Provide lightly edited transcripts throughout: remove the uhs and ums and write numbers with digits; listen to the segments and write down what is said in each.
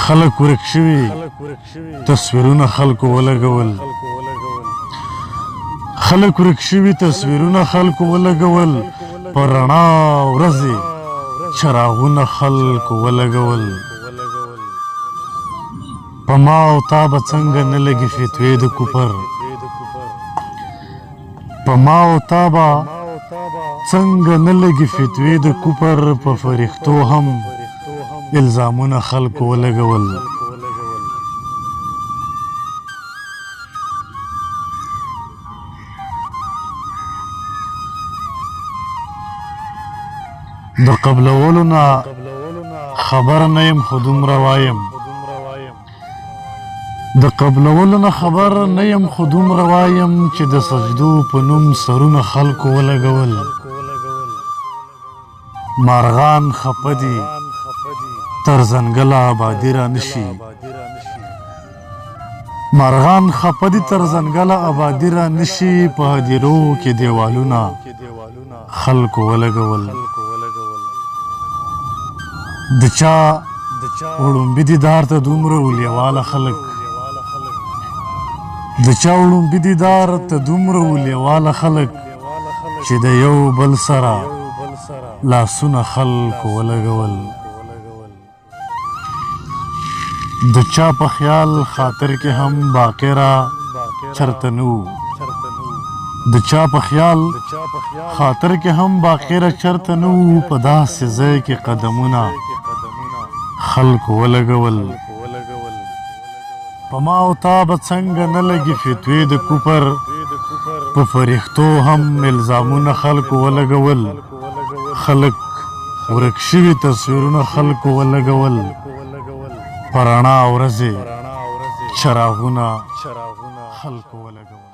خلق ورک شوي تصویرونه خلکو ولګول خلق ورک شوي تصویرونه خلکو ولګول په رڼا ورځې چراغونه خلکو ولګول په ما او تا به څنګه نه لګي فتوې د کوپر په ما او تا به څنګه نه لګي فتوې د کوپر په فرښتو هم الزامونه خلکو ولګول د قبلولو نه خبر نه یم خو دومره وایم د قبلولو نه خبر نه یم خو دومره وایم چې د سجدو په نوم سرونه خلکو ولګول مارغان خفه دي تر ځنګله آبادي را نشي مارغان خفه دي تر ځنګله آبادي را نشي په هدیرو کې دیوالونه خلکو ولګول د چا وړومبي دیدار ته دومره ولیواله خلک د چا وړومبي دیدار ته دومره ولیواله خلک چې د یو بل سره لاسونه خلکو ولګول د چا په خیال خاطر کې هم باقیرا چرته نو د چا په خیال خاطر کې هم باقیرا چرته نو په داسې ځای کې قدمونه خلکو ولګول په ما او تا به څنګه نه لګي فتوې د کوپر په فرښتو هم الزامونه خلکو ولګول خلک ورک شوي تصویرونه خلکو ولګول په رڼا ورځې چراغونه خلکو ولګول.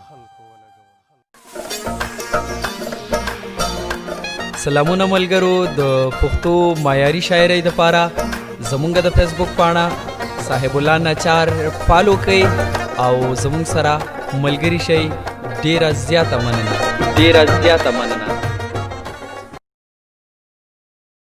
سلامونه ملګرو د پښتو معیاري شاعرۍ دپاره زمونږ د فیسبوک پاڼه صاحب الله ناچار فالو کړئ او زمونږ سره ملګري شئ. ډیره زیاته مننه.